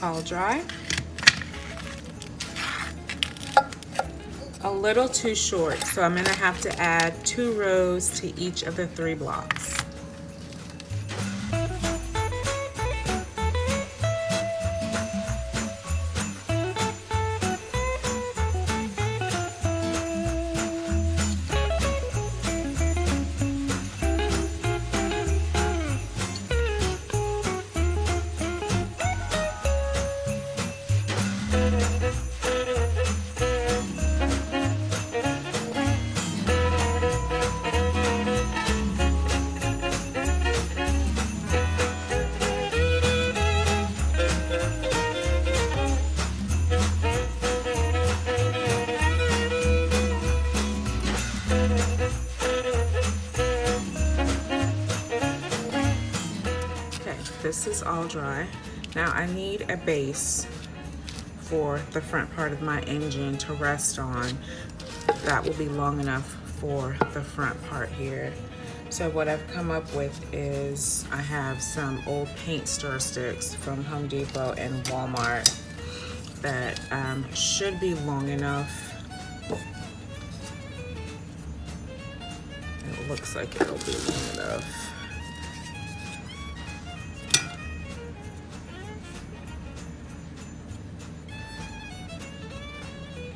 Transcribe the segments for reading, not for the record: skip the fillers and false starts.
all dry. A little too short, so I'm gonna have to add 2 rows to each of the 3 blocks. This is all dry. Now I need a base for the front part of my engine to rest on. That will be long enough for the front part here. So what I've come up with is I have some old paint stir sticks from Home Depot and Walmart that should be long enough. It looks like it'll be long enough.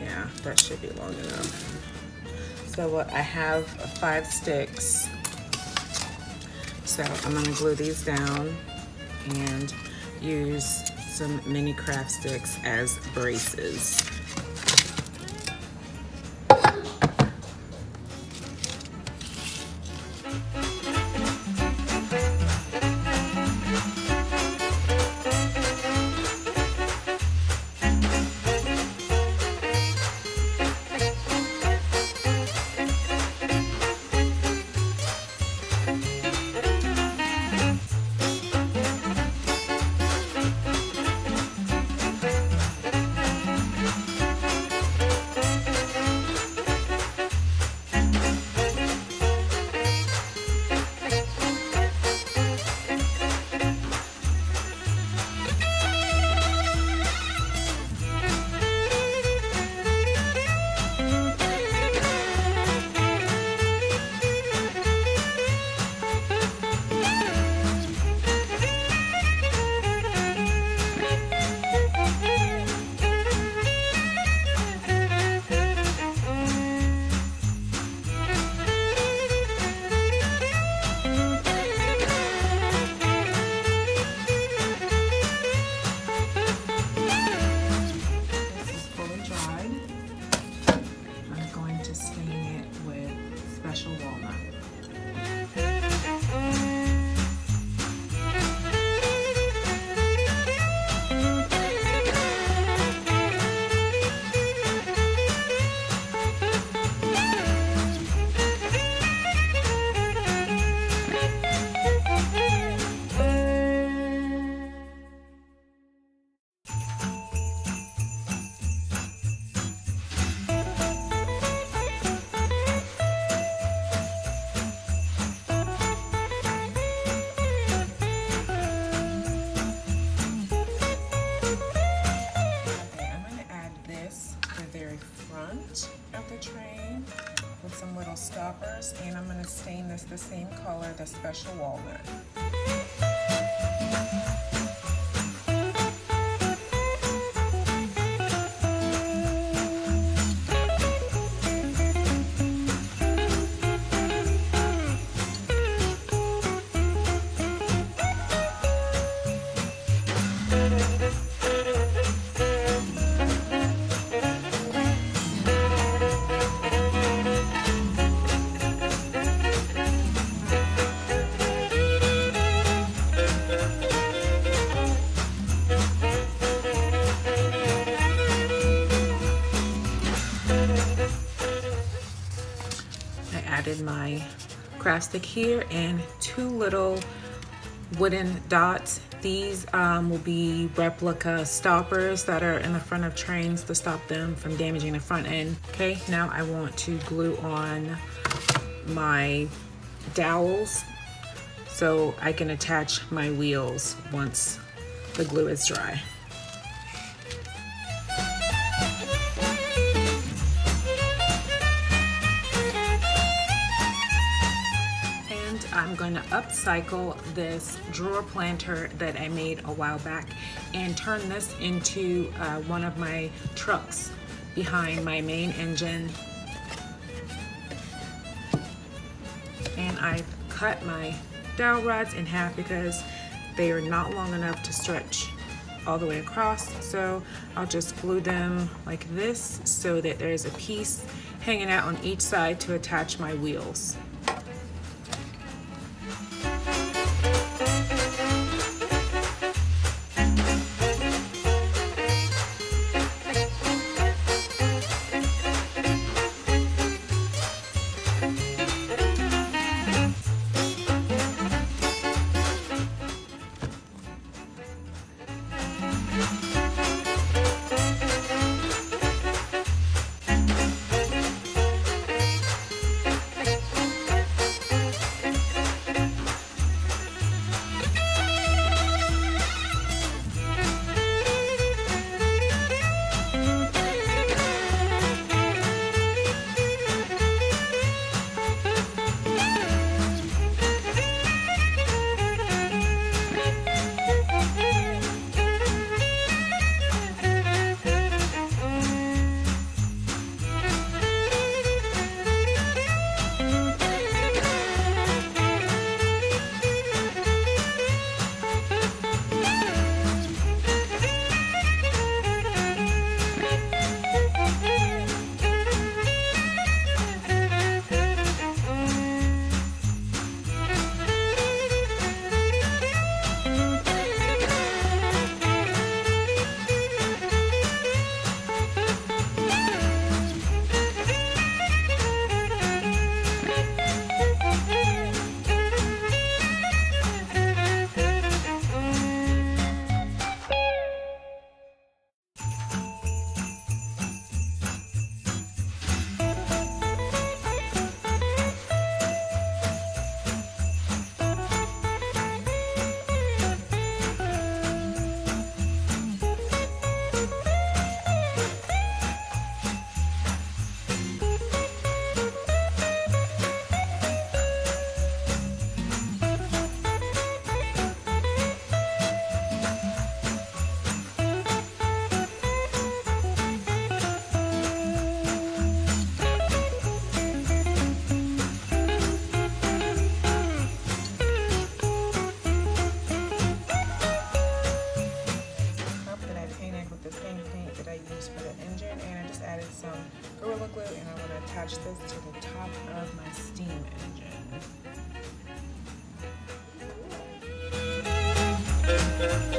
Yeah, that should be long enough. So what I have 5 sticks. So I'm gonna glue these down and use some mini craft sticks as braces. Walnut. Of the train with some little stoppers, and I'm going to stain this the same color, the special walnut. Added my craft stick here and 2 little wooden dots. These will be replica stoppers that are in the front of trains to stop them from damaging the front end. Okay, now I want to glue on my dowels so I can attach my wheels once the glue is dry. going to upcycle this drawer planter that I made a while back and turn this into one of my trucks behind my main engine. And I've cut my dowel rods in half because they are not long enough to stretch all the way across. So I'll just glue them like this so that there's a piece hanging out on each side to attach my wheels. Glue, and I'm going to attach this to the top of my steam engine.